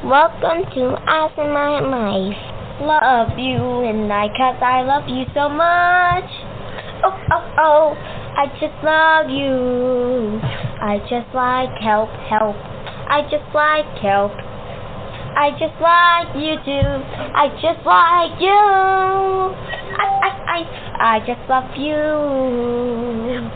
Welcome to Us and My Life. Love you and I love you so much. Oh, oh, oh, I just love you. I just like help. I just like help. I just like you too. I just like you. I just love you.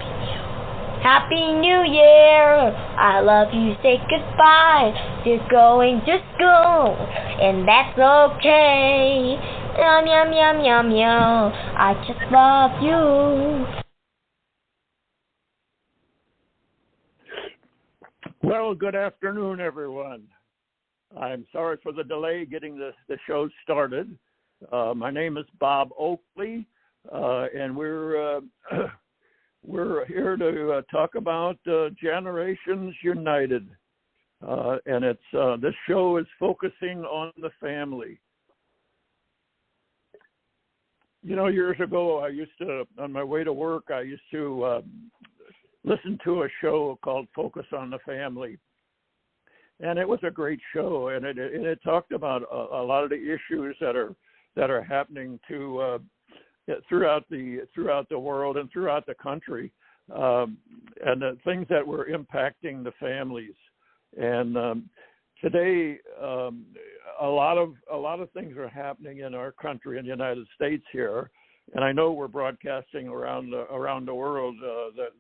Happy New Year! I love you, say goodbye to going to school, and that's okay. Yum, yum, yum, yum, yum. I just love you. Well, good afternoon, everyone. I'm sorry for the delay getting the show started. My name is Bob Oakley, and we're here to talk about Generations United, and it's this show is focusing on the family. You know, years ago, I used to, on my way to work, I used to listen to a show called Focus on the Family, and it was a great show, and it talked about a lot of the issues that are happening to throughout the world and throughout the country, and the things that were impacting the families. And today, a lot of things are happening in our country, in the United States here, and I know we're broadcasting around the world.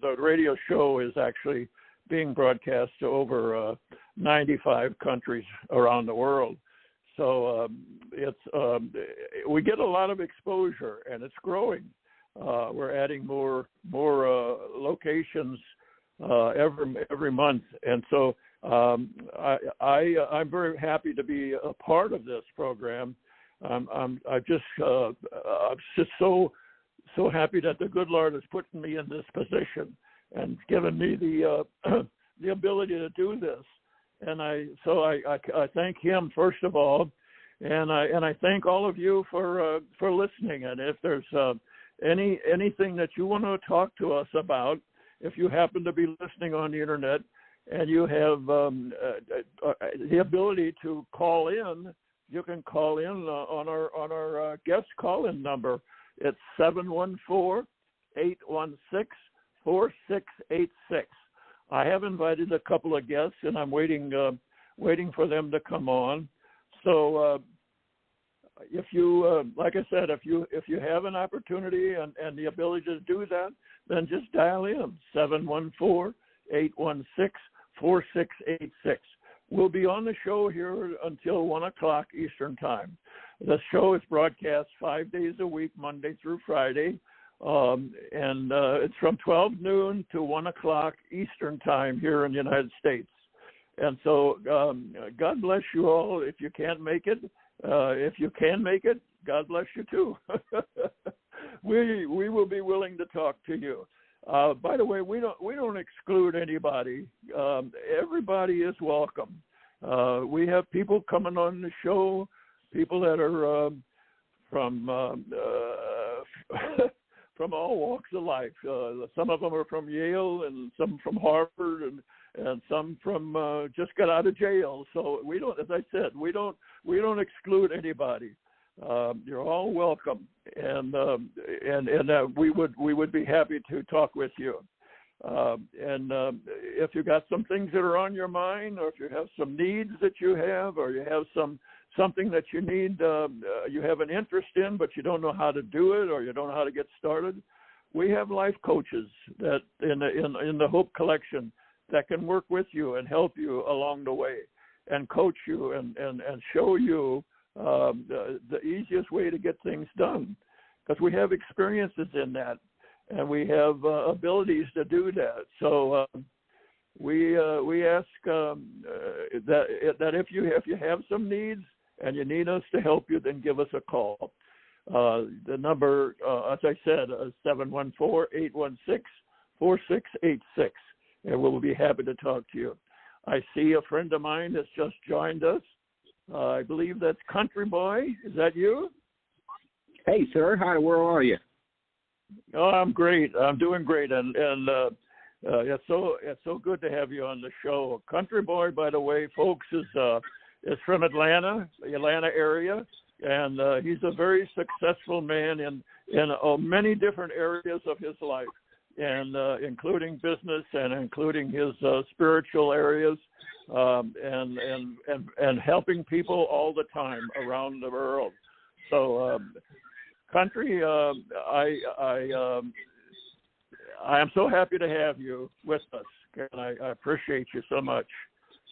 The radio show is actually being broadcast to over 95 countries around the world. So we get a lot of exposure, and it's growing. We're adding more locations every month, and so I'm very happy to be a part of this program. I'm just so happy that the good Lord has put me in this position and given me the ability to do this. And I thank Him first of all, and I thank all of you for listening. And if there's anything that you want to talk to us about, if you happen to be listening on the internet and you have the ability to call in, you can call in on our guest call-in number. It's 714-816-4686. I have invited a couple of guests, and I'm waiting for them to come on. So, if you, like I said, if you have an opportunity and the ability to do that, then just dial in 714-816-4686. We'll be on the show here until 1:00 Eastern Time. The show is broadcast 5 days a week, Monday through Friday. And it's from 12 noon to 1:00 Eastern Time here in the United States. And so God bless you all if you can't make it. If you can make it, God bless you too. We will be willing to talk to you. By the way, we don't exclude anybody. Everybody is welcome. We have people coming on the show, people that are from from all walks of life. Some of them are from Yale, and some from Harvard, and some from just got out of jail. So we don't, as I said, we don't exclude anybody. You're all welcome, and we would be happy to talk with you. If you got some things that are on your mind, or if you have some needs that you have, or you have something that you need, you have an interest in, but you don't know how to do it, or you don't know how to get started, we have life coaches that in the Hope Collection that can work with you and help you along the way, and coach you and show you the easiest way to get things done, because we have experiences in that, and we have abilities to do that. So we ask that if you have some needs and you need us to help you, then give us a call. The number, as I said, is 714-816-4686, and we'll be happy to talk to you. I see a friend of mine that's just joined us. I believe that's Country Boy. Is that you? Hey, sir. Hi, where are you? Oh, I'm great. I'm doing great, and it's so good to have you on the show. Country Boy, by the way, folks, is is from Atlanta, the Atlanta area, and he's a very successful man in many different areas of his life, and including business and including his spiritual areas, and helping people all the time around the world. So, Country, I am so happy to have you with us, and I appreciate you so much.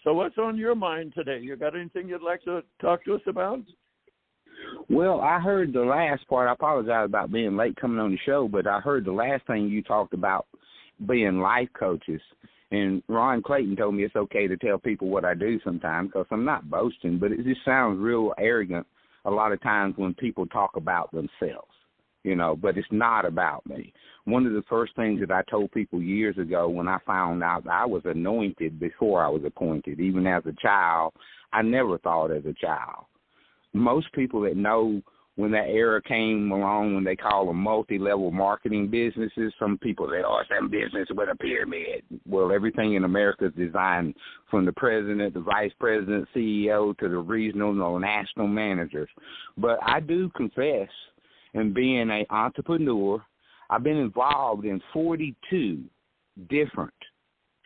So what's on your mind today? You got anything you'd like to talk to us about? Well, I heard the last part. I apologize about being late coming on the show, but I heard the last thing you talked about being life coaches. And Ron Clayton told me it's okay to tell people what I do sometimes because I'm not boasting, but it just sounds real arrogant a lot of times when people talk about themselves, but it's not about me. One of the first things that I told people years ago when I found out I was anointed before I was appointed, even as a child, I never thought as a child. Most people that know when that era came along when they call them multi-level marketing businesses, some people say, oh, it's some business with a pyramid. Well, everything in America is designed from the president, the vice president, CEO, to the regional or national managers. But I do confess, in being an entrepreneur, I've been involved in 42 different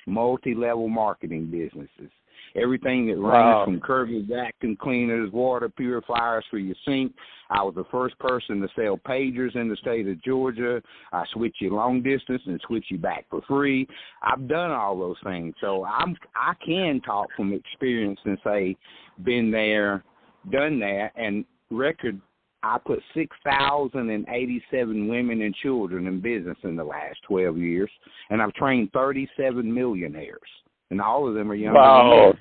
multi-level marketing businesses. Everything that ranges from Kirby vacuum cleaners, water purifiers for your sink. I was the first person to sell pagers in the state of Georgia. I switch you long distance and switch you back for free. I've done all those things. So I can talk from experience and say, been there, done that, and record. I put 6,087 women and children in business in the last 12 years, and I've trained 37 millionaires. And all of them are younger than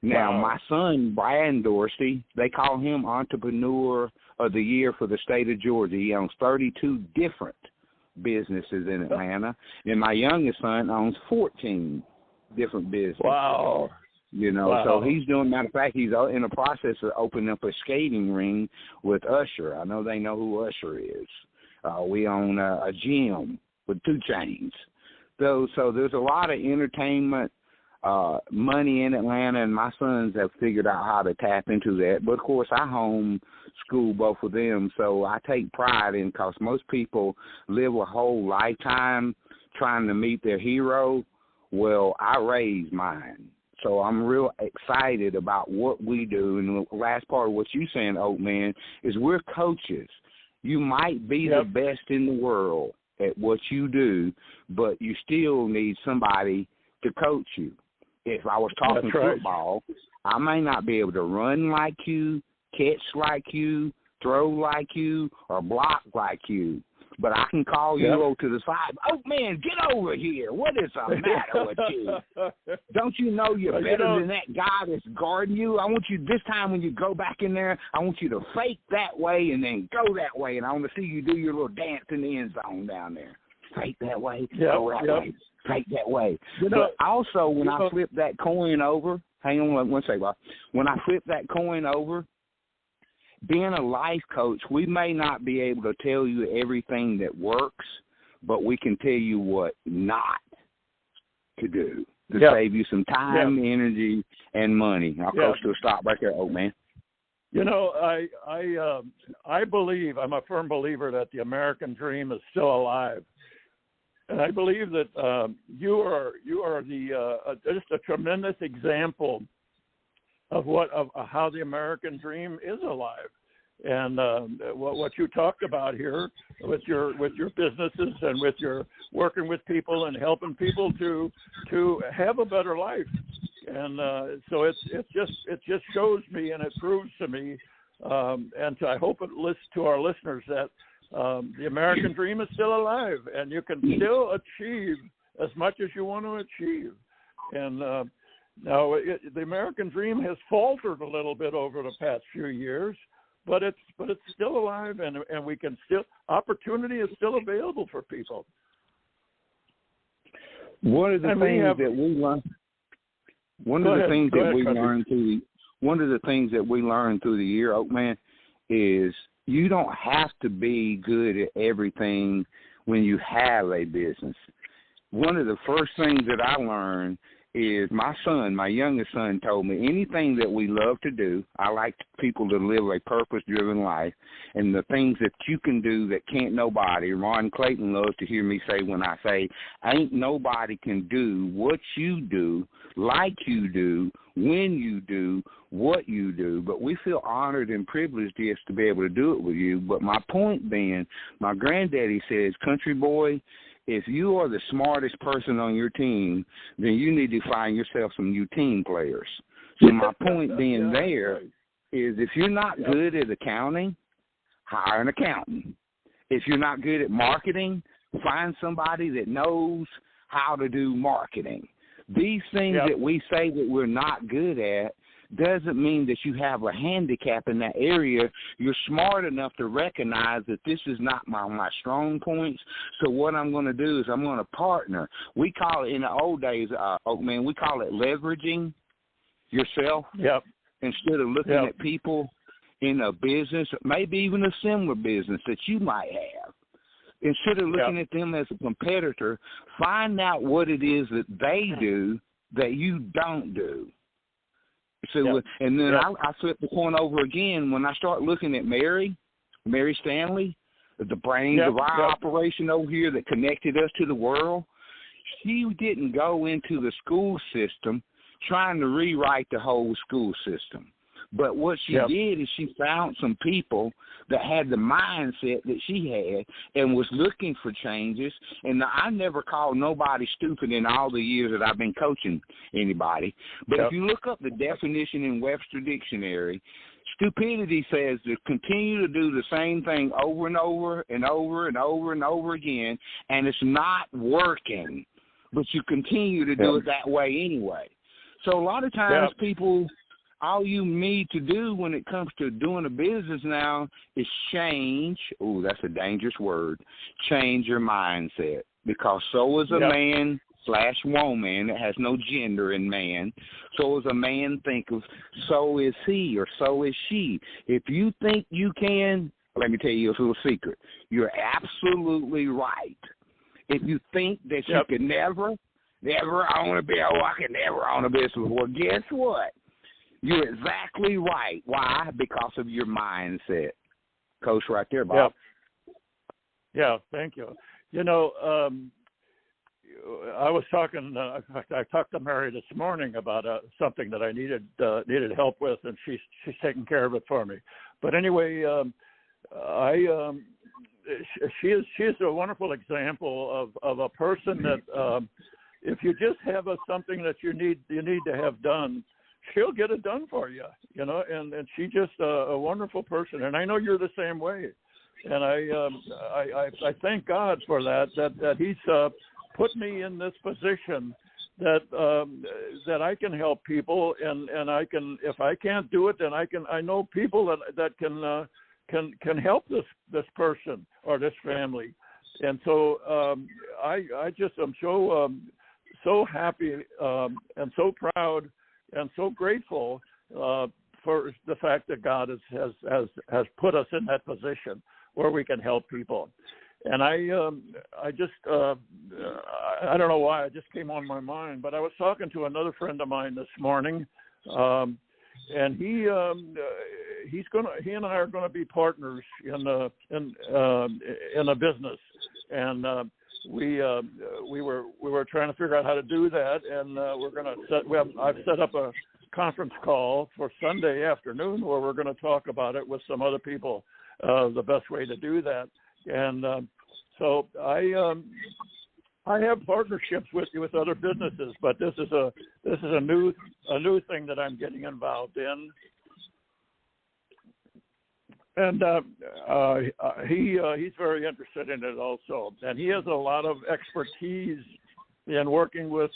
me. Now, my son, Brian Dorsey, they call him Entrepreneur of the Year for the state of Georgia. He owns 32 different businesses in Atlanta. And my youngest son owns 14 different businesses. Wow. So he's doing, matter of fact, he's in the process of opening up a skating ring with Usher. I know they know who Usher is. We own a gym with 2 chains. So there's a lot of entertainment money in Atlanta, and my sons have figured out how to tap into that. But, of course, I homeschool both of them, so I take pride in because most people live a whole lifetime trying to meet their hero. Well, I raised mine. So I'm real excited about what we do. And the last part of what you're saying, Oak Man, is we're coaches. You might be the best in the world at what you do, but you still need somebody to coach you. If I was talking football, I may not be able to run like you, catch like you, throw like you, or block like you. But I can call you over to the side. Oh, man, get over here. What is the matter with you? Don't you know you're better than that guy that's guarding you? I want you this time when you go back in there, I want you to fake that way and then go that way. And I want to see you do your little dance in the end zone down there. Fake that way, go that way, fake that way. But also when I flip that coin over, hang on one second, Bob. When I flip that coin over, being a life coach, we may not be able to tell you everything that works, but we can tell you what not to do to save you some time, energy, and money. I'll coach to a stop right there, old man. I believe, I'm a firm believer that the American dream is still alive. And I believe that you are just a tremendous example of how the American dream is alive, and what you talked about here with your businesses and with your working with people and helping people to have a better life, and so it just shows me and it proves to me, and I hope it lists to our listeners that the American dream is still alive, and you can still achieve as much as you want to achieve, and now, the American dream has faltered a little bit over the past few years, but it's still alive, and we can still, opportunity is still available for people. One of the things that we learned through the year, Oakman, is you don't have to be good at everything when you have a business. One of the first things that I learned is my son, my youngest son, told me anything that we love to do, I like people to live a purpose-driven life, and the things that you can do that can't nobody. Ron Clayton loves to hear me say when I say, ain't nobody can do what you do, like you do, when you do, what you do, but we feel honored and privileged just to be able to do it with you. But my point being, my granddaddy says, country boy, if you are the smartest person on your team, then you need to find yourself some new team players. So my point being there is if you're not good at accounting, hire an accountant. If you're not good at marketing, find somebody that knows how to do marketing. These things that we say that we're not good at doesn't mean that you have a handicap in that area. You're smart enough to recognize that this is not my strong points. So what I'm going to do is I'm going to partner. We call it in the old days, we call it leveraging yourself. Instead of looking at people in a business, maybe even a similar business that you might have. Instead of looking at them as a competitor, find out what it is that they do that you don't do. So, and then I flip the coin over again when I start looking at Mary Stanley, the brains of our operation over here that connected us to the world. She didn't go into the school system trying to rewrite the whole school system. But what she did is she found some people that had the mindset that she had and was looking for changes. And I never called nobody stupid in all the years that I've been coaching anybody. But if you look up the definition in Webster Dictionary, stupidity says to continue to do the same thing over and over and over and over and over again, and it's not working, but you continue to do it that way anyway. So a lot of times people, all you need to do when it comes to doing a business now is change. Oh, that's a dangerous word. Change your mindset, because so is a man/woman. It has no gender in man. So is a man think of, so is he or so is she. If you think you can, let me tell you a little secret. You're absolutely right. If you think that you can never own a business, I can never own a business. Well, guess what? You're exactly right. Why? Because of your mindset. Coach, right there, Bob. Yeah, thank you. You know, I was talking. I talked to Mary this morning about something that I needed help with, and she's taking care of it for me. But anyway, she is a wonderful example of a person that if you just have something that you need to have done, she'll get it done for you, you know, and she's just a wonderful person. And I know you're the same way. And I thank God for that he's put me in this position that I can help people, and I can, if I can't do it, then I know people that can help this person or this family. And so I just am so happy and so proud and so grateful for the fact that God has put us in that position where we can help people. And I just I don't know why it just came on my mind, but I was talking to another friend of mine this morning, and he and I are gonna be partners in a business, and we were trying to figure out how to do that, and I've set up a conference call for Sunday afternoon where we're going to talk about it with some other people, the best way to do that. And so I have partnerships with other businesses, but this is a new thing that I'm getting involved in. And he's very interested in it also, and he has a lot of expertise in working with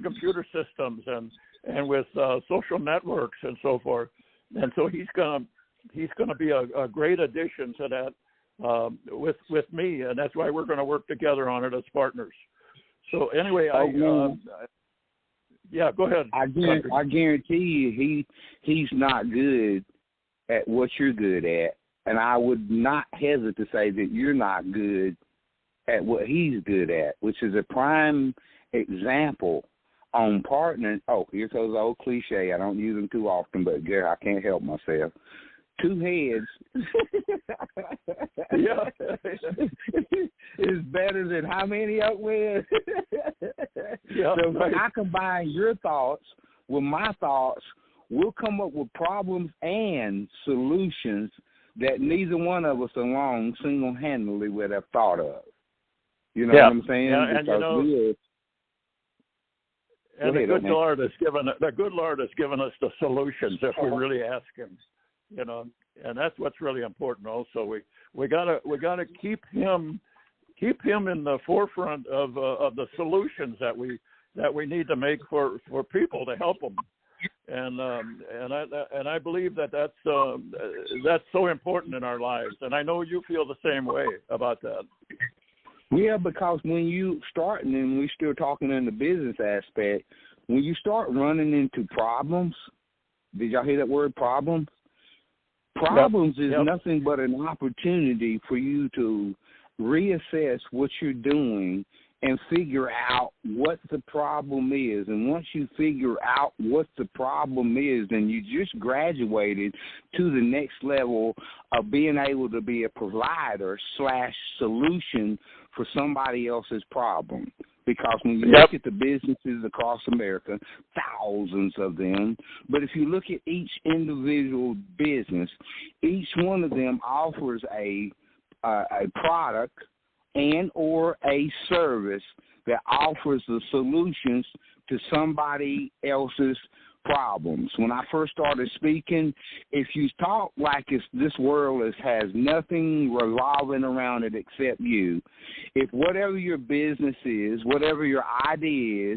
computer systems and with social networks and so forth. And so he's gonna be a great addition to that with me, and that's why we're going to work together on it as partners. So anyway, go ahead. I guarantee you, he's not good at what you're good at, and I would not hesitate to say that you're not good at what he's good at, which is a prime example on partnering. Oh, here's those old cliche. I don't use them too often, but Gary, I can't help myself. Two heads is better than how many up with? So when I combine your thoughts with my thoughts, we'll come up with problems and solutions that neither one of us alone single-handedly would have thought of. You know what I'm saying? Yeah, and the good Lord has given us the solutions if we really ask Him. You know, and that's what's really important. Also, we gotta keep him in the forefront of the solutions that we need to make for people to help them. And I believe that's so important in our lives. And I know you feel the same way about that. Yeah, because when you start, and we're still talking in the business aspect, when you start running into problems, did y'all hear that word, problems? Problems is nothing but an opportunity for you to reassess what you're doing and figure out what the problem is. And once you figure out what the problem is, then you just graduated to the next level of being able to be a provider / solution for somebody else's problem. Because when you look at the businesses across America, thousands of them, but if you look at each individual business, each one of them offers a product and or a service that offers the solutions to somebody else's problems. When I first started speaking, if you talk like this world has nothing revolving around it except you, if whatever your business is, whatever your idea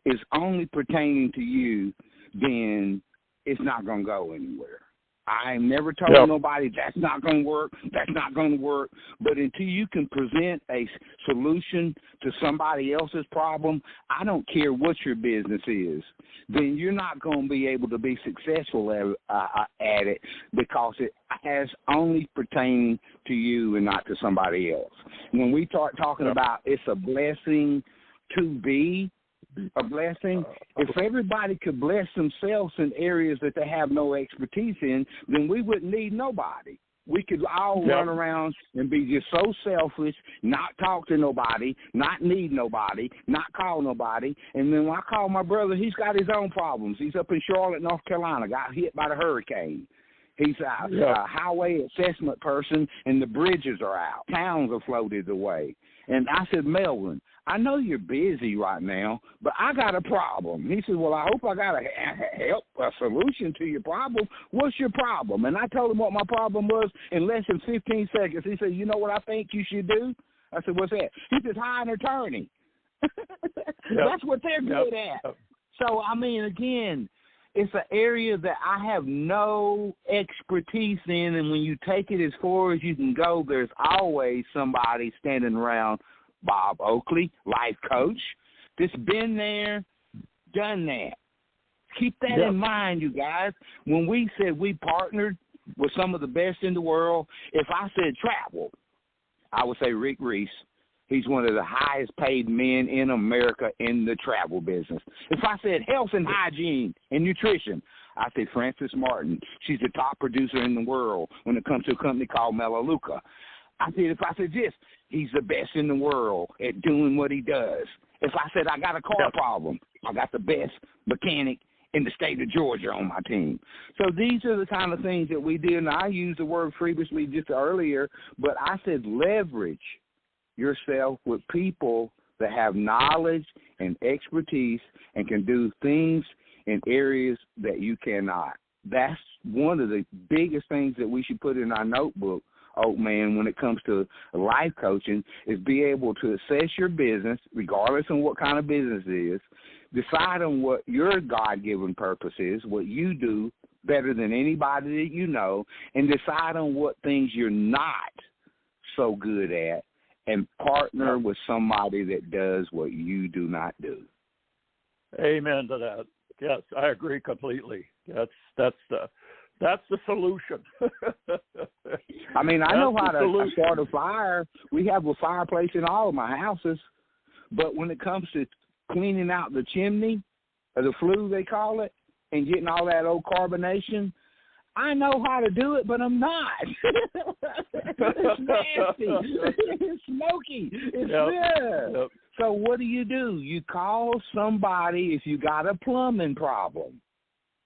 is only pertaining to you, then it's not going to go anywhere. I never told nobody that's not going to work, that's not going to work. But until you can present a solution to somebody else's problem, I don't care what your business is, then you're not going to be able to be successful at it because it has only pertaining to you and not to somebody else. When we start talking about it's a blessing to be a blessing, if everybody could bless themselves in areas that they have no expertise in, then we wouldn't need nobody. We could all run around and be just so selfish, not talk to nobody, not need nobody, not call nobody. And then when I call my brother, he's got his own problems. He's up in Charlotte, North Carolina, got hit by the hurricane. He's a highway assessment person, and the bridges are out. Towns are floated away. And I said, Melvin, I know you're busy right now, but I got a problem. He said, well, I hope I got a solution to your problem. What's your problem? And I told him what my problem was in less than 15 seconds. He said, you know what I think you should do? I said, what's that? He said, hire an attorney. That's what they're good at. So, I mean, again, it's an area that I have no expertise in, and when you take it as far as you can go, there's always somebody standing around. Bob Oakley, life coach, that's been there, done that. Keep that in mind, you guys. When we said we partnered with some of the best in the world, if I said travel, I would say Rick Reese. He's one of the highest paid men in America in the travel business. If I said health and hygiene and nutrition, I say Frances Martin. She's the top producer in the world when it comes to a company called Melaleuca. If I said this, he's the best in the world at doing what he does. If I said I got a car problem, I got the best mechanic in the state of Georgia on my team. So these are the kind of things that we do, and I used the word previously just earlier, but I said leverage yourself with people that have knowledge and expertise and can do things in areas that you cannot. That's one of the biggest things that we should put in our notebook, Oak Man, when it comes to life coaching, is be able to assess your business, regardless of what kind of business it is, decide on what your God-given purpose is, what you do better than anybody that you know, and decide on what things you're not so good at, and partner with somebody that does what you do not do. Amen to that. Yes, I agree completely. That's the solution. I mean, I know how to start a fire. We have a fireplace in all of my houses, but when it comes to cleaning out the chimney, or the flu they call it, and getting all that old carbonation. I know how to do it, but I'm not. It's nasty. It's smoky. It's Yep. So what do? You call somebody if you got a plumbing problem.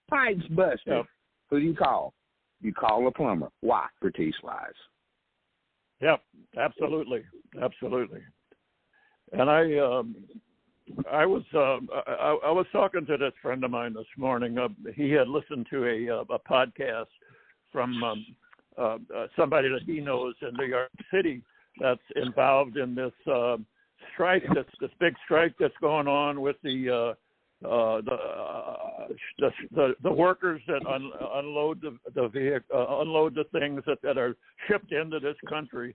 Pipes busted. Yep. Who do you call? You call a plumber. Why? Bertice-wise. Yep, absolutely. And I was talking to this friend of mine this morning. He had listened to a podcast from somebody that he knows in New York City that's involved in this strike, this big strike that's going on with the workers that unload the vehicle, unload the things that are shipped into this country.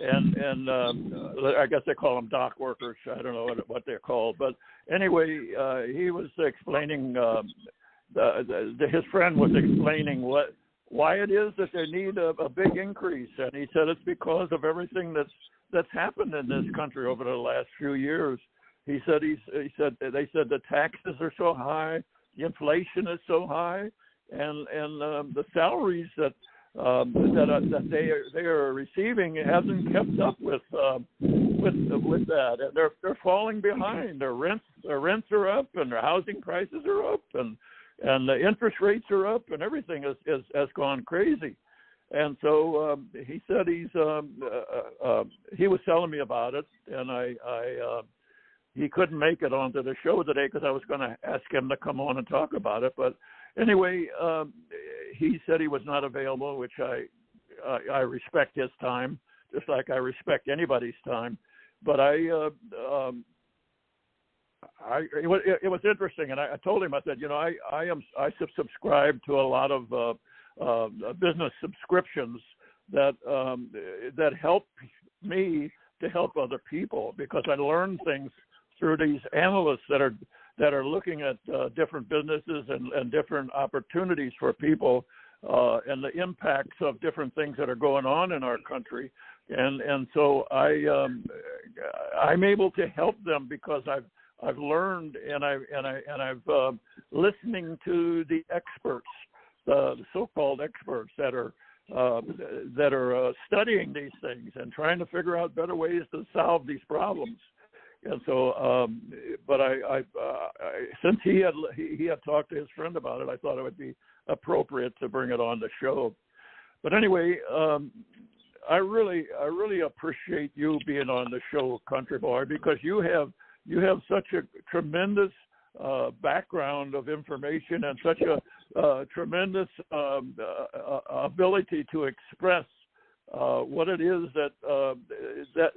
And I guess they call them dock workers. I don't know what they're called, but anyway, he was explaining. His friend was explaining why it is that they need a big increase, and he said it's because of everything that's happened in this country over the last few years. They said the taxes are so high, the inflation is so high, and the salaries that they are receiving hasn't kept up with that, and they're falling behind. Their rents are up, and their housing prices are up, and the interest rates are up, and everything has gone crazy. And so he said he was telling me about it, and he couldn't make it onto the show today because I was going to ask him to come on and talk about it. But anyway, he said he was not available, which I respect his time, just like I respect anybody's time. But it was interesting, and I told him, I said, I subscribe to a lot of business subscriptions that help me to help other people, because I learn things through these analysts that are looking at different businesses and different opportunities for people, and the impacts of different things that are going on in our country, and so I'm able to help them because I've learned and I've listening to the experts, the so-called experts that are studying these things and trying to figure out better ways to solve these problems. And so, but I since he had talked to his friend about it, I thought it would be appropriate to bring it on the show. But anyway, I really appreciate you being on the show, Country Boy, because you have such a tremendous background of information and such a tremendous ability to express what it is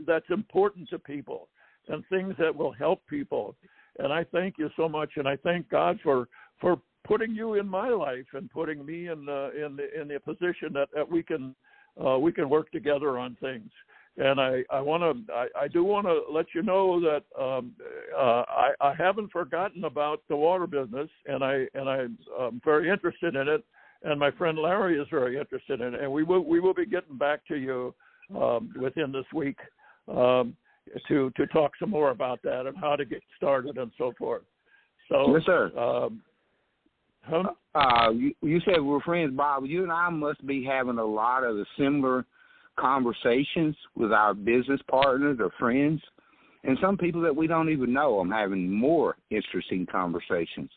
that's important to people and things that will help people. And I thank you so much, and I thank God for putting you in my life and putting me in the position that we can work together on things. And I do want to let you know that I haven't forgotten about the water business, and I'm very interested in it, and my friend Larry is very interested in it, and we will be getting back to you within this week to talk some more about that and how to get started and so forth. So yes, sir. You said we're friends, Bob. You and I must be having a lot of the similar conversations with our business partners or friends, and some people that we don't even know. I'm having more interesting conversations.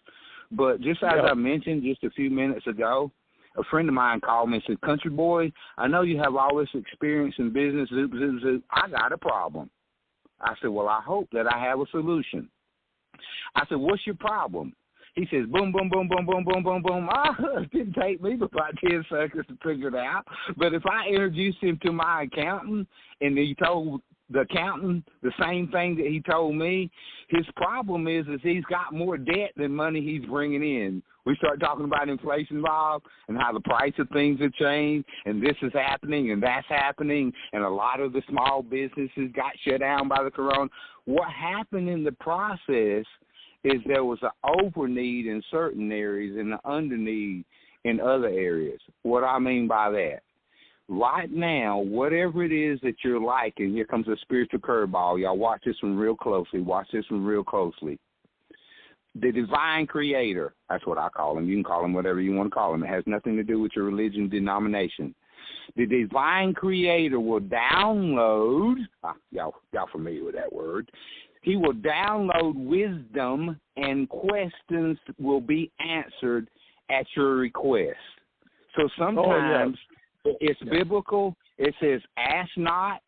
But just as I mentioned just a few minutes ago, a friend of mine called me and said, "Country Boy, I know you have all this experience in business. Zoop, zoop, zoop. I got a problem." I said, "Well, I hope that I have a solution." I said, "What's your problem?" He says, boom, boom, boom, boom, boom, boom, boom, boom. It didn't take me but about 10 seconds to figure it out. But if I introduced him to my accountant and he told the accountant the same thing that he told me, his problem is he's got more debt than money he's bringing in. We start talking about inflation, Bob, and how the price of things have changed, and this is happening and that's happening, and a lot of the small businesses got shut down by the corona. What happened in the process is there was an over-need in certain areas and an under-need in other areas. What I mean by that, right now, whatever it is that you're liking, here comes a spiritual curveball. Y'all watch this one real closely. the divine creator, that's what I call him. You can call him whatever you want to call him. It has nothing to do with your religion denomination. The divine creator will download, y'all familiar with that word, he will download wisdom and questions will be answered at your request. So sometimes it's biblical. It says, ask not,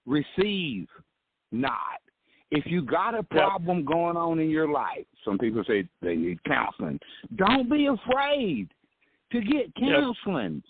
receive not. If you got a problem going on in your life, some people say they need counseling. Don't be afraid to get counseling.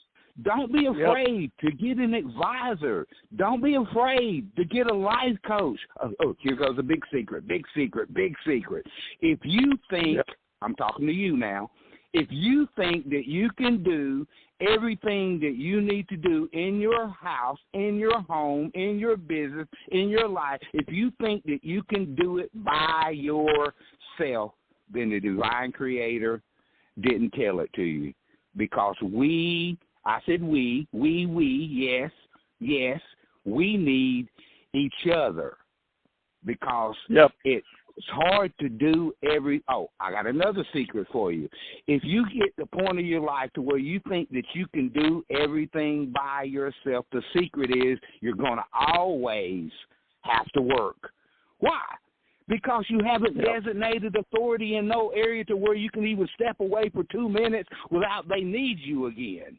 Don't be afraid to get an advisor. Don't be afraid to get a life coach. Oh, here goes a big secret. If you think, I'm talking to you now, if you think that you can do everything that you need to do in your house, in your home, in your business, in your life, if you think that you can do it by yourself, then the divine creator didn't tell it to you. Because we need each other. Because it's hard to do I got another secret for you. If you get the point of your life to where you think that you can do everything by yourself, the secret is you're going to always have to work. Why? Because you haven't designated authority in no area to where you can even step away for 2 minutes without they need you again.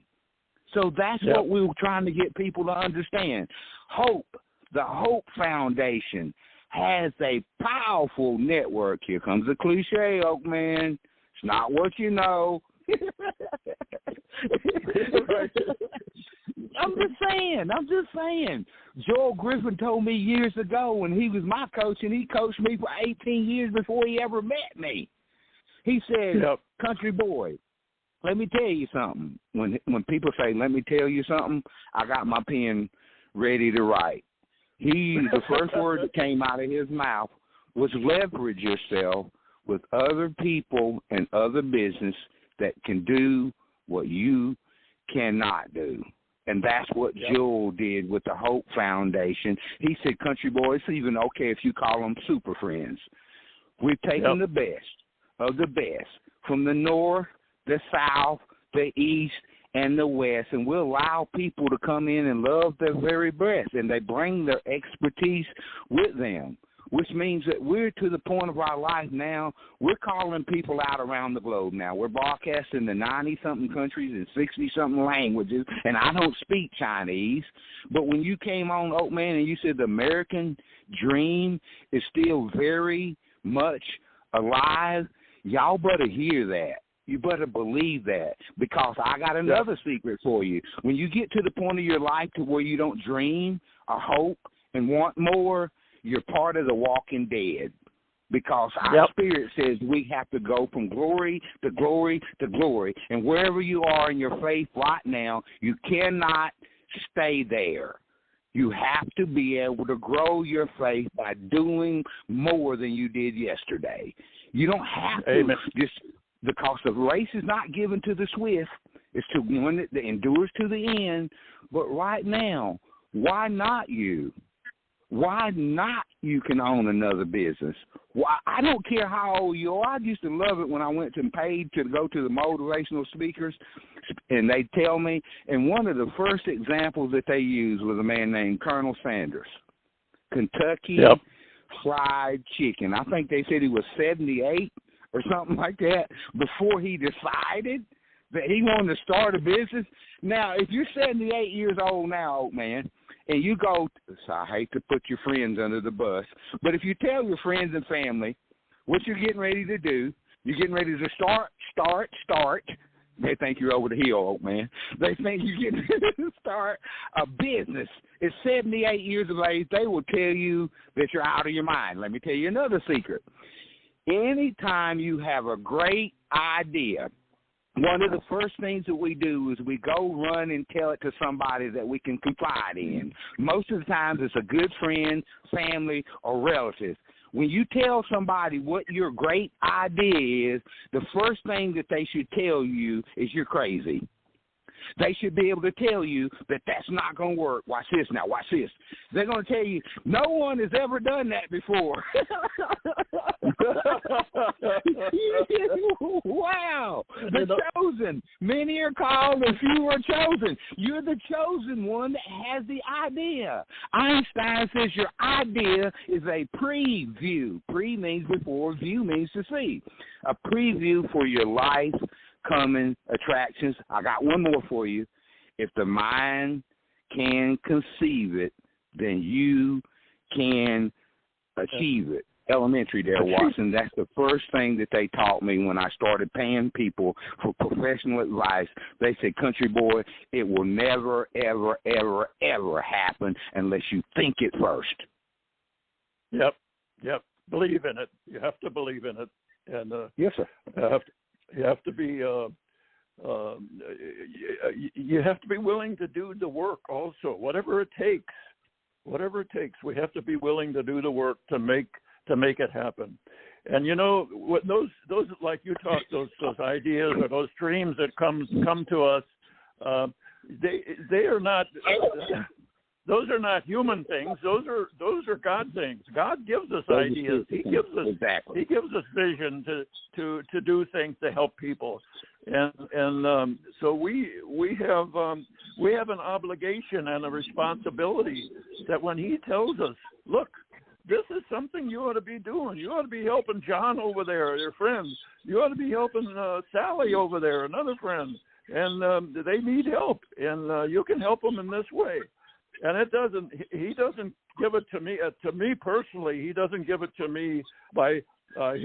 So that's what we were trying to get people to understand. Hope, the Hope Foundation, has a powerful network. Here comes a cliche, Oak Man. It's not what you know. I'm just saying. Joel Griffin told me years ago when he was my coach, and he coached me for 18 years before he ever met me. He said, country boy, let me tell you something. When people say, let me tell you something, I got my pen ready to write. The first word that came out of his mouth was leverage yourself with other people and other business that can do what you cannot do. And that's what Joel did with the Hope Foundation. He said, country boys, it's even okay if you call them super friends. We've taken the best of the best from the north, the south, the east, and the west, and we'll allow people to come in and love their very best, and they bring their expertise with them, which means that we're to the point of our life now, we're calling people out around the globe now. We're broadcasting to 90-something countries and 60-something languages, and I don't speak Chinese, but when you came on, Oak Man, and you said the American dream is still very much alive, y'all better hear that. You better believe that, because I got another secret for you. When you get to the point of your life to where you don't dream or hope and want more, you're part of the walking dead, because our spirit says we have to go from glory to glory to glory. And wherever you are in your faith right now, you cannot stay there. You have to be able to grow your faith by doing more than you did yesterday. You don't have to just... Because the race is not given to the swift, it's to one that endures to the end. But right now, why not you? Why not you can own another business? Why? I don't care how old you are. I used to love it when I went and paid to go to the motivational speakers, and they tell me, and one of the first examples that they used was a man named Colonel Sanders, Kentucky Fried Chicken. I think they said he was 78. Or something like that, before he decided that he wanted to start a business. Now, if you're 78 years old now, old man, and you go, so I hate to put your friends under the bus, but if you tell your friends and family what you're getting ready to do, you're getting ready to start, they think you're over the hill, old man. They think you're getting ready to start a business. At 78 years of age, they will tell you that you're out of your mind. Let me tell you another secret. Anytime you have a great idea, one of the first things that we do is we go run and tell it to somebody that we can confide in. Most of the times it's a good friend, family, or relative. When you tell somebody what your great idea is, the first thing that they should tell you is you're crazy. They should be able to tell you that that's not going to work. Watch this now. Watch this. They're going to tell you no one has ever done that before. Wow. The chosen. Many are called and few are chosen. You're the chosen one that has the idea. Einstein says your idea is a preview. Pre means before, view means to see. A preview for your life coming attractions. I got one more for you. If the mind can conceive it, then you can achieve it. Elementary there, Watson. That's the first thing that they taught me when I started paying people for professional advice. They said, country boy, it will never, ever, ever, ever happen unless you think it first. Yep. Believe in it. You have to believe in it. And yes, sir. You have to be you have to be willing to do the work also. Whatever it takes. We have to be willing to do the work to make it happen. And what those like you talked, those ideas or those dreams that come to us, they are not those are not human things. Those are God things. God gives us ideas. He gives us vision to do things to help people. And so we have an obligation and a responsibility that when he tells us, look, this is something you ought to be doing. You ought to be helping John over there, your friend. You ought to be helping Sally over there, another friend. And they need help, and you can help them in this way. And he doesn't give it to me. To me personally, he doesn't give it to me by I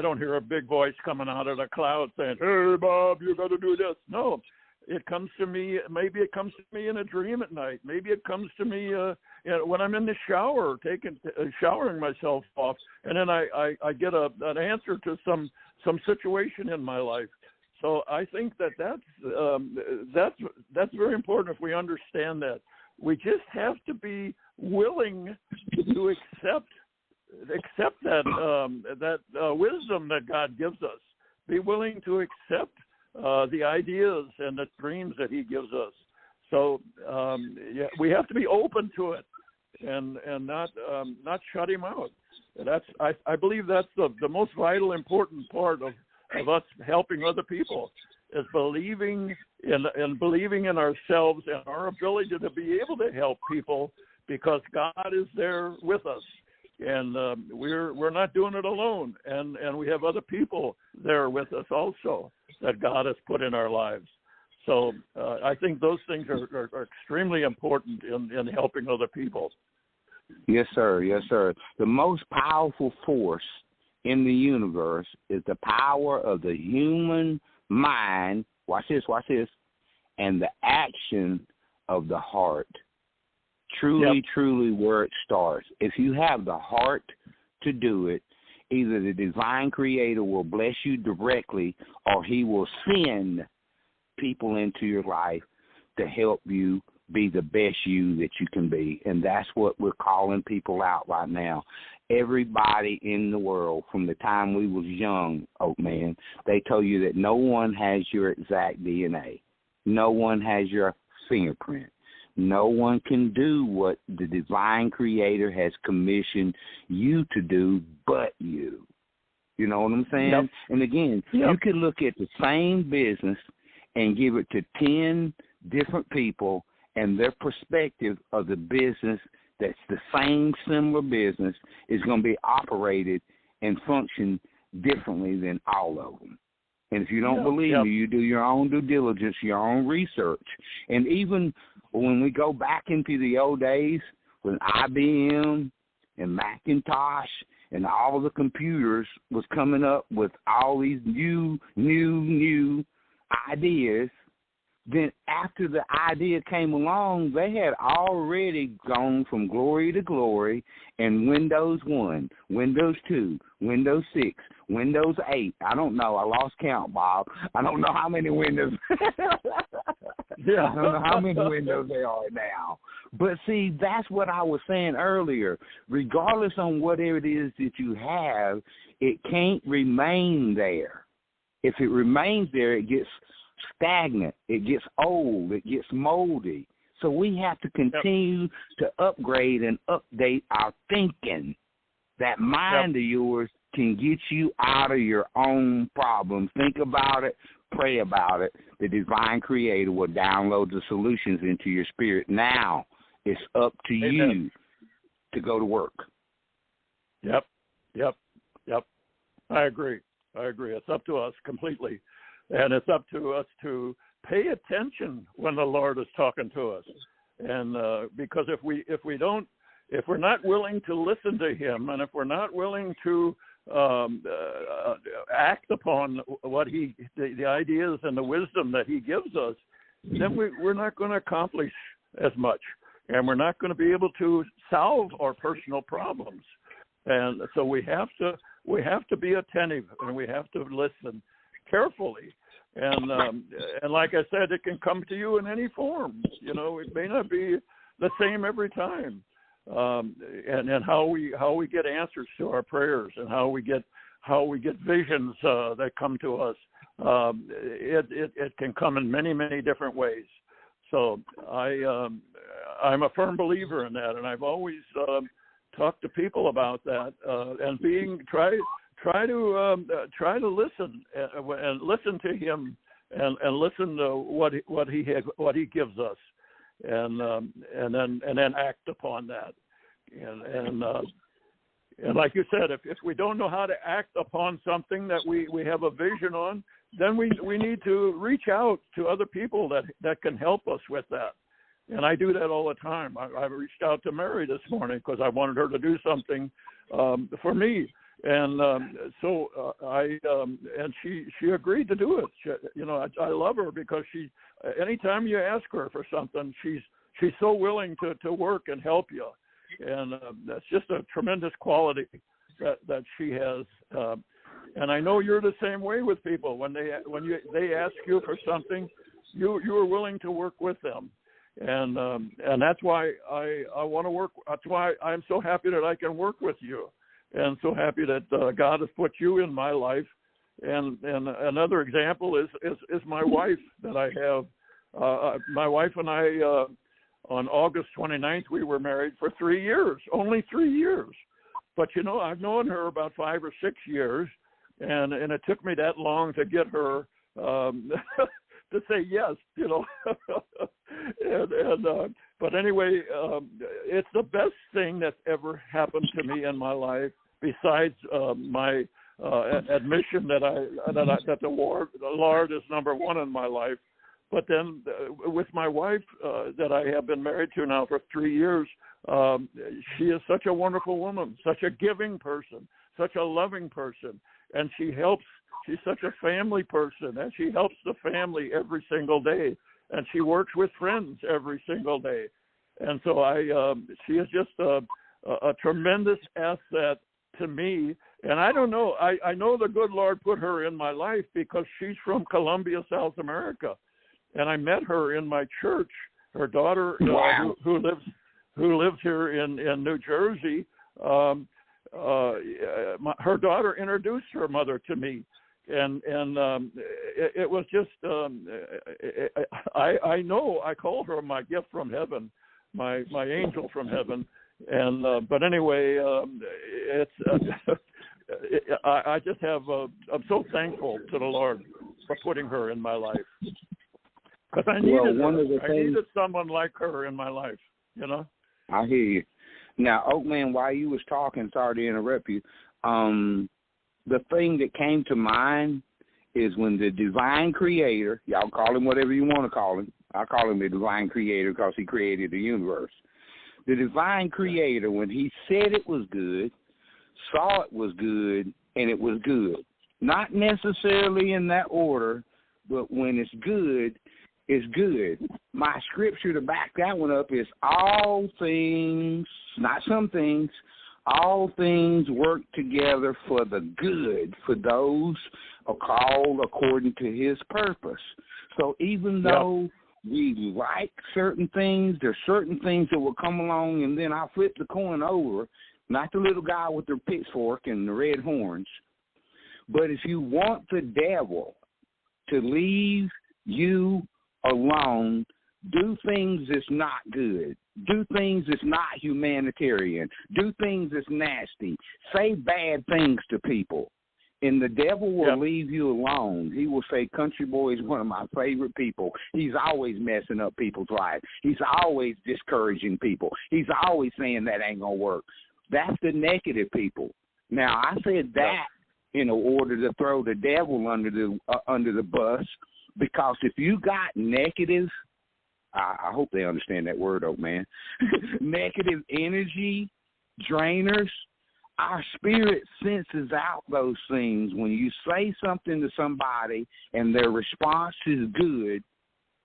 don't hear a big voice coming out of the cloud saying, "Hey, Bob, you got to do this." No, it comes to me. Maybe it comes to me in a dream at night. Maybe it comes to me when I'm in the shower, showering myself off, and then I get an answer to some situation in my life. So I think that's very important if we understand that. We just have to be willing to accept that wisdom that God gives us. Be willing to accept the ideas and the dreams that he gives us. So we have to be open to it and not shut him out. I believe that's the most vital, important part of us helping other people, is believing in ourselves and our ability to be able to help people, because God is there with us, and we're not doing it alone, and we have other people there with us also that God has put in our lives. So I think those things are extremely important in helping other people. Yes, sir. Yes, sir. The most powerful force in the universe is the power of the human mind. Watch this, and the action of the heart. Truly where it starts. If you have the heart to do it, either the divine creator will bless you directly, or he will send people into your life to help you be the best you that you can be. And that's what we're calling people out right now. Everybody in the world, from the time we was young, Oak Man, they told you that no one has your exact DNA. No one has your fingerprint. No one can do what the divine creator has commissioned you to do but you. You know what I'm saying? Yep. And again, you could look at the same business and give it to 10 different people, and their perspective of the business that's the same similar business is going to be operated and function differently than all of them. And if you don't believe me, you do your own due diligence, your own research. And even when we go back into the old days when IBM and Macintosh and all the computers was coming up with all these new ideas, then after the idea came along, they had already gone from glory to glory, and Windows 1, Windows 2, Windows 6, Windows 8. I don't know. I lost count, Bob. I don't know how many Windows. I don't know how many Windows there are now. But see, that's what I was saying earlier. Regardless on whatever it is that you have, it can't remain there. If it remains there, it gets stagnant. It gets old. It gets moldy. So we have to continue to upgrade and update our thinking. That mind of yours can get you out of your own problems. Think about it. Pray about it. The divine creator will download the solutions into your spirit. Now it's up to you to go to work. Yep. I agree. It's up to us completely. And it's up to us to pay attention when the Lord is talking to us. And because if we're not willing to listen to him, and if we're not willing to act upon what the ideas and the wisdom that he gives us, then we're not going to accomplish as much, and we're not going to be able to solve our personal problems. And so we have to be attentive, and we have to listen carefully. And like I said, it can come to you in any form. It may not be the same every time. And how we get answers to our prayers, and how we get visions that come to us. It can come in many, many different ways. So I'm a firm believer in that, and I've always talked to people about that, and try to listen and listen to him, and listen to what he gives us. And then act upon that, and like you said, if we don't know how to act upon something that we have a vision on, then we need to reach out to other people that can help us with that. And I do that all the time. I reached out to Mary this morning because I wanted her to do something for me. And so and she agreed to do it. I love her because anytime you ask her for something, she's so willing to work and help you, and that's just a tremendous quality that she has. And I know you're the same way with people. When they ask you for something, you are willing to work with them, and that's why I want to work. That's why I'm so happy that I can work with you. And so happy that God has put you in my life. And another example is my wife that I have. My wife and I, on August 29th, we were married for 3 years, only 3 years. But, I've known her about 5 or 6 years, and it took me that long to get her to say yes, but anyway, it's the best thing that's ever happened to me in my life, besides my admission that the Lord is number one in my life. But then with my wife that I have been married to now for 3 years, she is such a wonderful woman, such a giving person, such a loving person, and she's such a family person, and she helps the family every single day, and she works with friends every single day. And so she is just a tremendous asset to me. And I don't know, I know the good Lord put her in my life because she's from Colombia, South America. And I met her in my church. Her daughter, who lives here in New Jersey, her daughter introduced her mother to me. And it was just I know I call her my gift from heaven, my angel from heaven. And but anyway, it's I just have I'm so thankful to the Lord for putting her in my life, because I needed someone like her in my life. I hear you. Now, Oakman, while you was talking, sorry to interrupt you. The thing that came to mind is when the divine creator, y'all call him whatever you want to call him. I call him the divine creator because he created the universe. The divine creator, when he said it was good, saw it was good, and it was good. Not necessarily in that order, but when it's good, it's good. My scripture to back that one up is all things, not some things, all things work together for the good for those are called according to his purpose. So even though we like certain things, there's certain things that will come along, and then I'll flip the coin over, not the little guy with the pitchfork and the red horns, but if you want the devil to leave you alone, do things that's not good. Do things that's not humanitarian. Do things that's nasty. Say bad things to people. And the devil will leave you alone. He will say, Country Boy is one of my favorite people. He's always messing up people's lives. He's always discouraging people. He's always saying that ain't going to work. That's the negative people. Now, I said that in order to throw the devil under the bus, because if you got negative, I hope they understand that word, old man, negative energy drainers, our spirit senses out those things. When you say something to somebody and their response is good,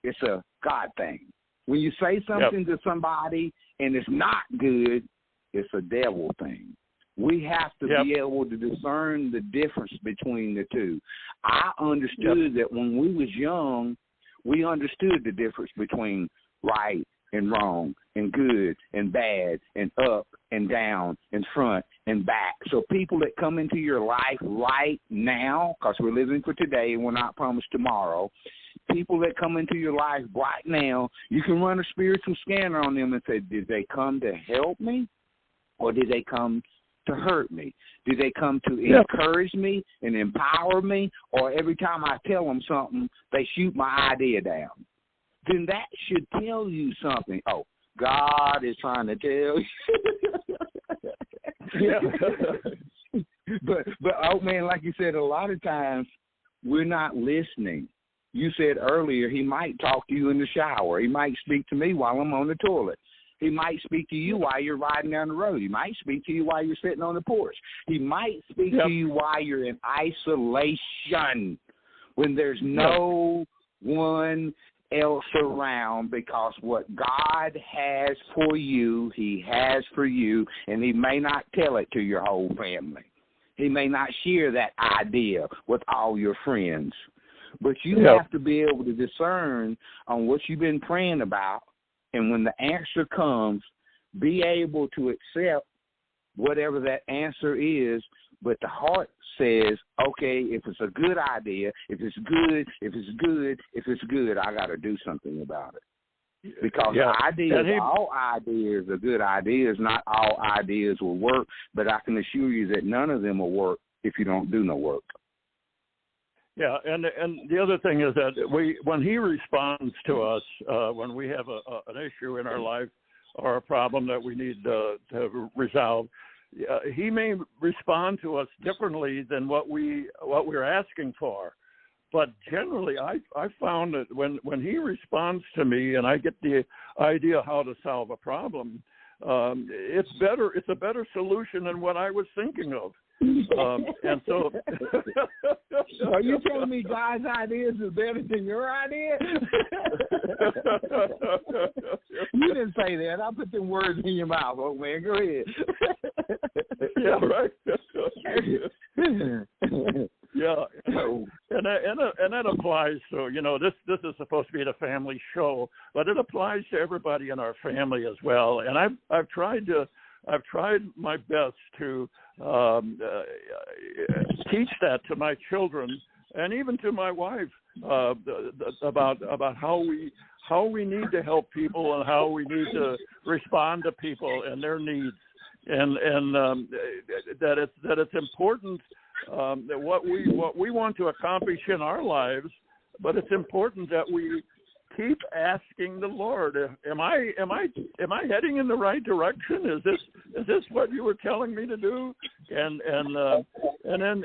it's a God thing. When you say something to somebody and it's not good, it's a devil thing. We have to be able to discern the difference between the two. I understood that when we was young, we understood the difference between right and wrong and good and bad and up and down and front and back. So people that come into your life right now, because we're living for today and we're not promised tomorrow, people that come into your life right now, you can run a spiritual scanner on them and say, did they come to help me or did they come to hurt me? Did they come to encourage me and empower me, or every time I tell them something, they shoot my idea down? Then that should tell you something. Oh, God is trying to tell you. But oh man, like you said, a lot of times we're not listening. You said earlier he might talk to you in the shower. He might speak to me while I'm on the toilet. He might speak to you while you're riding down the road. He might speak to you while you're sitting on the porch. He might speak to you while you're in isolation when there's no one else around, because what God has for you, he has for you, and he may not tell it to your whole family. He may not share that idea with all your friends. But you have to be able to discern on what you've been praying about, and when the answer comes, be able to accept whatever that answer is. But the heart says, okay, if it's a good idea, if it's good, I got to do something about it. Because all ideas are good ideas. Not all ideas will work, but I can assure you that none of them will work if you don't do no work. Yeah, and the other thing is that when he responds to us, when we have an issue in our life or a problem that we need to resolve, he may respond to us differently than what we're asking for. But generally, I found that when he responds to me and I get the idea how to solve a problem, it's a better solution than what I was thinking of. And so, are you telling me God's ideas are better than your idea? You didn't say that. I put them words in your mouth, old man. Go ahead. Yeah, right. Yeah, and that applies to, this is supposed to be the family show, but it applies to everybody in our family as well. And I've tried my best to teach that to my children and even to my wife about how we need to help people and how we need to respond to people and their needs, and that it's important that what we want to accomplish in our lives, but it's important that we keep asking the Lord, am I heading in the right direction? Is this what you were telling me to do? And then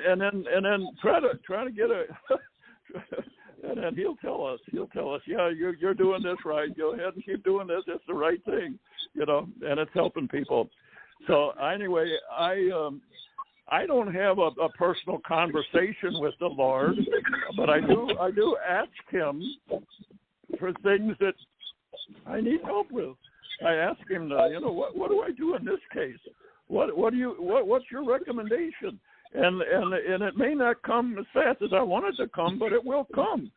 try to get a and then he'll tell us, yeah, you're doing this right. Go ahead and keep doing this. It's the right thing, and it's helping people. So anyway, I don't have a personal conversation with the Lord, but I do ask him for things that I need help with. I ask him, what do I do in this case? What's your recommendation? And it may not come as fast as I want it to come, but it will come.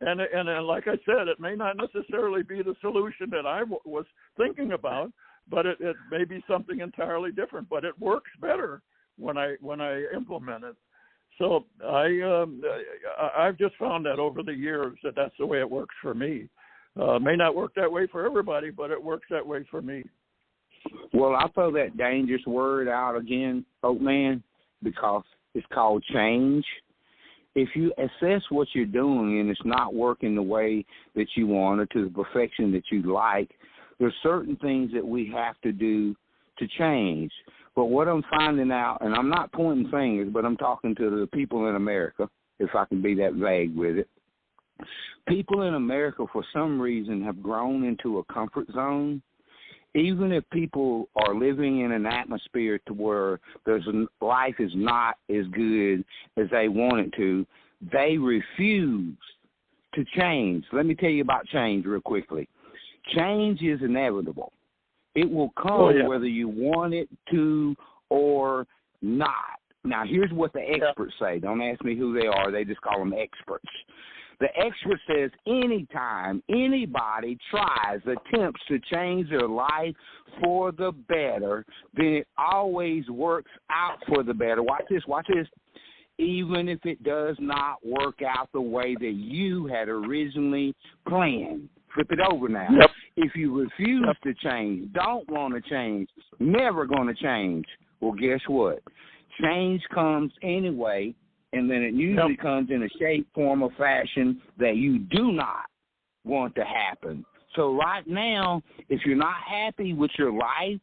And like I said, it may not necessarily be the solution that I was thinking about, but it may be something entirely different. But it works better when I implement it. So I've just found that over the years that that's the way it works for me. May not work that way for everybody, but it works that way for me. Well, I'll throw that dangerous word out again, Oak Man, because it's called change. If you assess what you're doing and it's not working the way that you want or to the perfection that you like, there's certain things that we have to do to change. But what I'm finding out, and I'm not pointing fingers, but I'm talking to the people in America, if I can be that vague with it. People in America, for some reason, have grown into a comfort zone. Even if people are living in an atmosphere to where life is not as good as they want it to, they refuse to change. Let me tell you about change real quickly. Change is inevitable. It will come whether you want it to or not. Now, here's what the experts say. Don't ask me who they are. They just call them experts. The expert says anytime anybody attempts to change their life for the better, then it always works out for the better. Watch this. Even if it does not work out the way that you had originally planned. Flip it over now. Yep. If you refuse to change, don't want to change, never going to change, well, guess what? Change comes anyway, and then it usually comes in a shape, form, or fashion that you do not want to happen. So right now, if you're not happy with your life,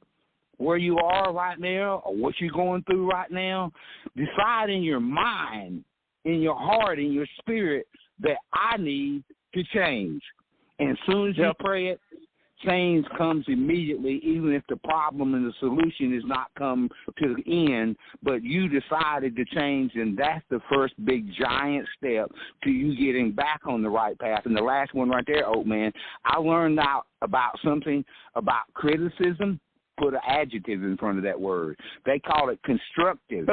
where you are right now, or what you're going through right now, decide in your mind, in your heart, in your spirit, that I need to change. And as soon as you pray it, change comes immediately, even if the problem and the solution is not come to the end, but you decided to change, and that's the first big giant step to you getting back on the right path. And the last one right there, Oak Man, I learned out about something about criticism. Put an adjective in front of that word. They call it constructive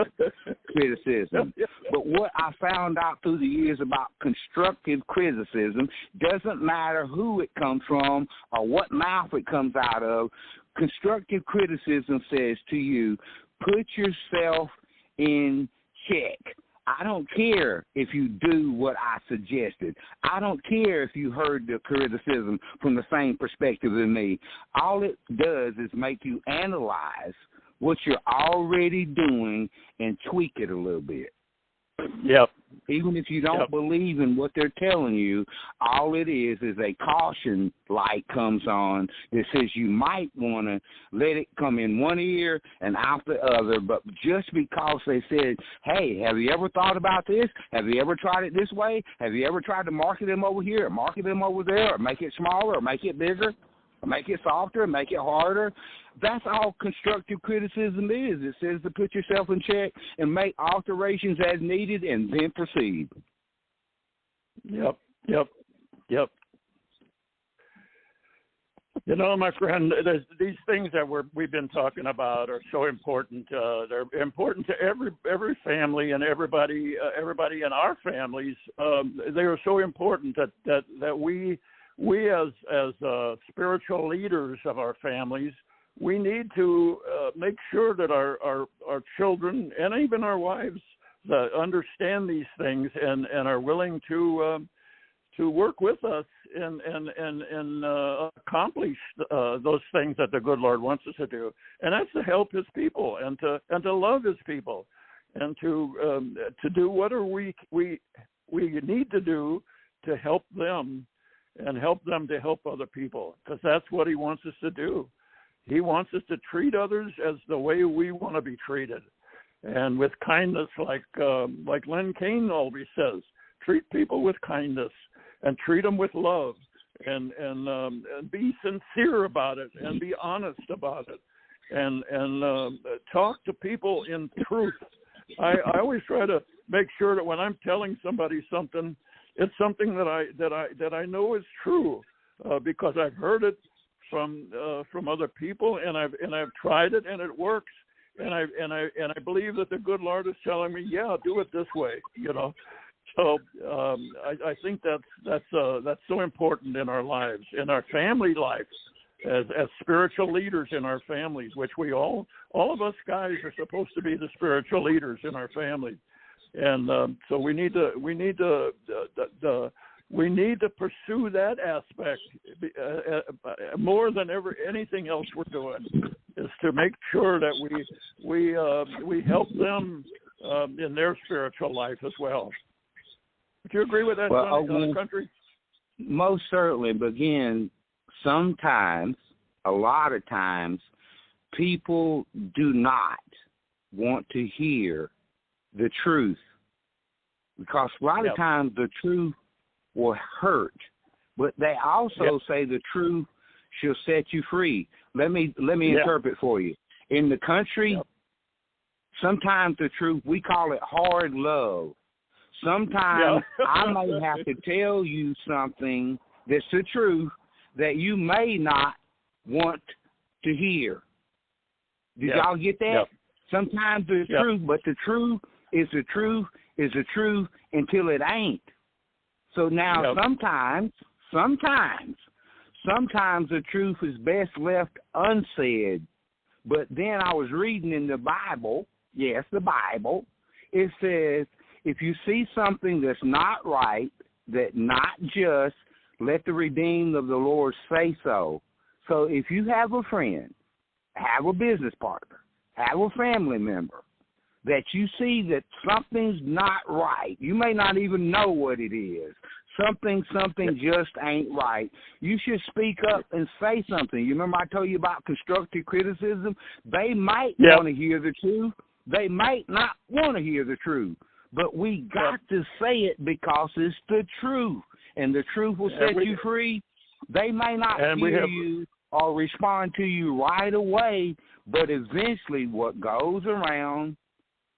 criticism. But what I found out through the years about constructive criticism, doesn't matter who it comes from or what mouth it comes out of, constructive criticism says to you, put yourself in check. I don't care if you do what I suggested. I don't care if you heard the criticism from the same perspective as me. All it does is make you analyze what you're already doing and tweak it a little bit. Yep. Even if you don't believe in what they're telling you, all it is a caution light comes on that says you might want to let it come in one ear and out the other, but just because they said, hey, have you ever thought about this? Have you ever tried it this way? Have you ever tried to market them over here or market them over there or make it smaller or make it bigger? Make it softer, make it harder. That's all constructive criticism is. It says to put yourself in check and make alterations as needed and then proceed. Yep. You know, my friend, these things that we've been talking about are so important. They're important to every family and everybody in our families. They are so important that we as spiritual leaders of our families, we need to make sure that our children and even our wives understand these things and are willing to work with us and accomplish those things that the good Lord wants us to do, and that's to help His people and to love His people and to do whatever we need to do to help them. And help them to help other people, because that's what He wants us to do. He wants us to treat others as the way we want to be treated, and with kindness, like Len Cain always says, treat people with kindness and treat them with love, and be sincere about it and be honest about it, and talk to people in truth. I always try to make sure that when I'm telling somebody something, it's something that I know is true because I've heard it from other people, and I've tried it and it works, and I believe that the good Lord is telling me, do it this way, you know. So I think that's so important in our lives, in our family lives, as spiritual leaders in our families, which we all of us guys are supposed to be the spiritual leaders in our family. And so we need to pursue that aspect more than anything else we're doing, is to make sure that we help them in their spiritual life as well. Would you agree with that, Country? Most certainly, but again, sometimes, a lot of times, people do not want to hear the truth, because a lot of times the truth will hurt, but they also say the truth shall set you free. Let me interpret for you. In the country, sometimes the truth, we call it hard love. Sometimes I may have to tell you something that's the truth that you may not want to hear. Did y'all get that? Sometimes the truth, but the truth is the truth is the truth until it ain't. So now sometimes the truth is best left unsaid. But then I was reading in the Bible, the Bible, it says, if you see something that's not right, that not just, let the redeemed of the Lord say so. So if you have a friend, have a business partner, have a family member, that you see that something's not right, you may not even know what it is, something just ain't right, you should speak up and say something. You remember I told you about constructive criticism? They might want to hear the truth. They might not want to hear the truth. But we got to say it because it's the truth, and the truth will set you free. They may not hear you or respond to you right away, but eventually what goes around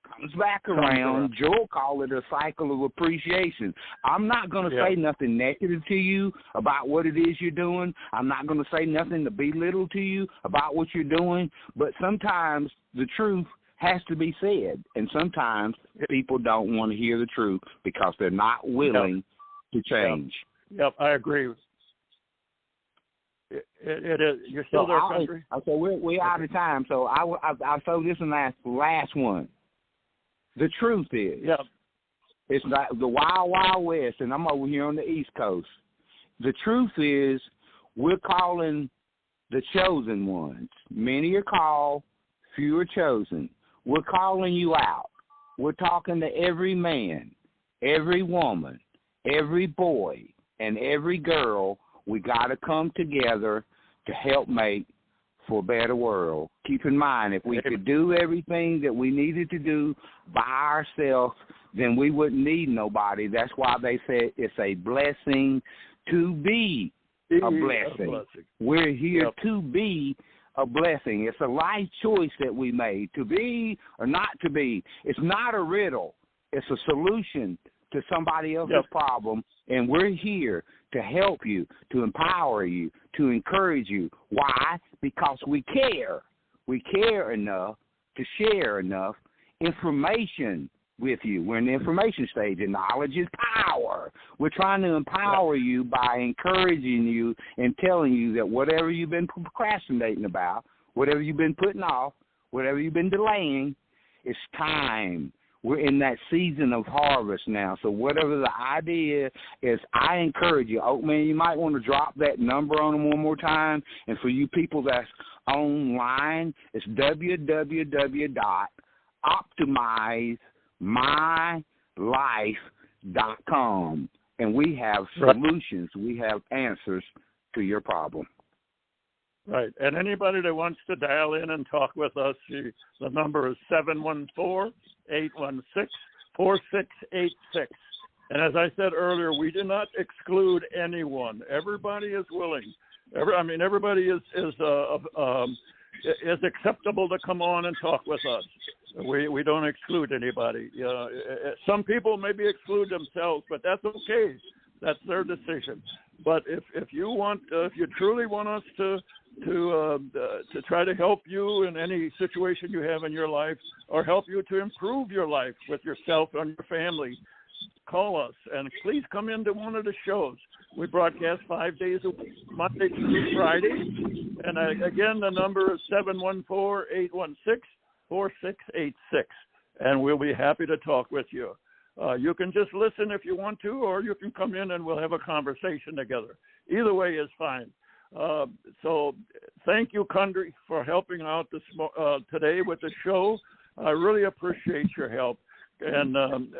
comes back around. Joel called it a cycle of appreciation. I'm not going to say nothing negative to you about what it is you're doing. I'm not going to say nothing to belittle to you about what you're doing, but sometimes the truth has to be said, and sometimes people don't want to hear the truth because they're not willing to change. I agree. It is. You're still there, Country? So we're out of time. So I'll throw this in last one. The truth is, it's not the Wild Wild West, and I'm over here on the East Coast. The truth is, we're calling the chosen ones. Many are called, few are chosen. We're calling you out. We're talking to every man, every woman, every boy, and every girl. We got to come together to help make for a better world. Keep in mind, if we could do everything that we needed to do by ourselves, then we wouldn't need nobody. That's why they say it's a blessing to be a blessing. We're here to be a blessing. It's a life choice that we made, to be or not to be. It's not a riddle. It's a solution to somebody else's problem, and we're here to help you, to empower you, to encourage you. Why? Because we care. We care enough to share enough information with you. We're in the information stage, and knowledge is power. We're trying to empower you by encouraging you and telling you that whatever you've been procrastinating about, whatever you've been putting off, whatever you've been delaying, it's time. We're in that season of harvest now. So whatever the idea is, I encourage you. Oakman, you might want to drop that number on them one more time. And for you people that's online, it's www.optimizemylife.com. And we have solutions. We have answers to your problem. Right. And anybody that wants to dial in and talk with us, the number is 714-816-4686. And as I said earlier, we do not exclude anyone. Everybody is willing. Everybody is acceptable to come on and talk with us. We don't exclude anybody. Some people maybe exclude themselves, but that's okay. That's their decision. But if you truly want us to try to help you in any situation you have in your life, or help you to improve your life with yourself and your family, call us, and please come into one of the shows. We broadcast 5 days a week, Monday through Friday. And again, the number is 714-816-4686, and we'll be happy to talk with you. You can just listen if you want to, or you can come in and we'll have a conversation together. Either way is fine. So thank you, Kundry, for helping out today with the show. I really appreciate your help. And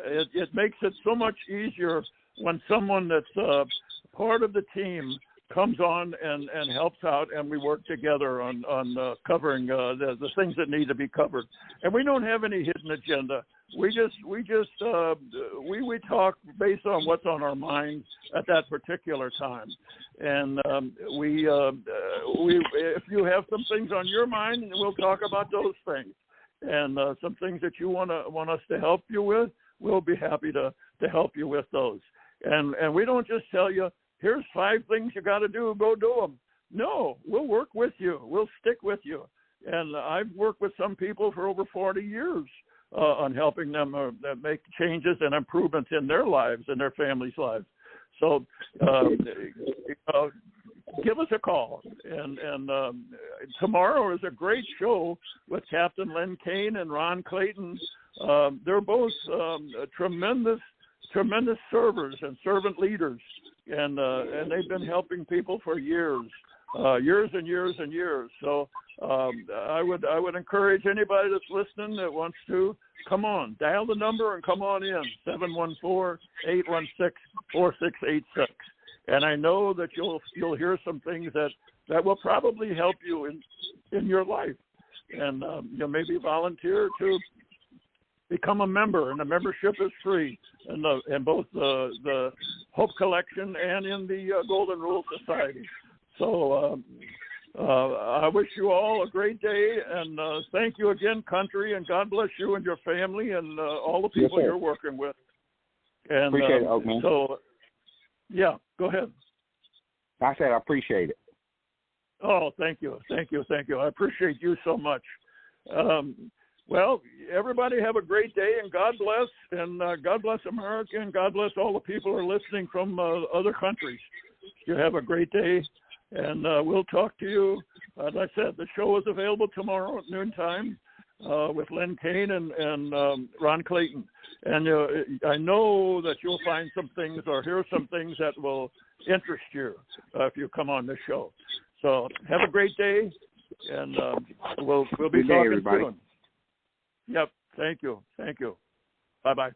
it makes it so much easier when someone that's part of the team comes on and helps out, and we work together on covering the things that need to be covered. And we don't have any hidden agenda. We talk based on what's on our minds at that particular time. And if you have some things on your mind, we'll talk about those things. And some things that you want us to help you with, we'll be happy to help you with those. And we don't just tell you, here's 5 things you got to do, go do them. No, we'll work with you. We'll stick with you. And I've worked with some people for over 40 years on helping them make changes and improvements in their lives and their families' lives. So give us a call. And tomorrow is a great show with Captain Len Kane and Ron Clayton. They're both tremendous servers and servant leaders. And they've been helping people for years and years and years. So I would encourage anybody that's listening that wants to come on, dial the number and come on in, 714-816-4686. And I know that you'll hear some things that will probably help you in your life. And you'll maybe volunteer to become a member, and the membership is free in both the Hope Collection and in the Golden Rule Society. So I wish you all a great day, and thank you again, Country, and God bless you and your family and all the people you're working with. And appreciate it, Oakman. So, yeah, go ahead. I said I appreciate it. Oh, thank you. I appreciate you so much. Well, everybody have a great day, and God bless, and God bless America, and God bless all the people who are listening from other countries. You have a great day, and we'll talk to you. As I said, the show is available tomorrow at noontime with Len Kane and Ron Clayton. And I know that you'll find some things or hear some things that will interest you if you come on this show. So have a great day, and we'll be talking soon. Yep. Thank you. Bye-bye.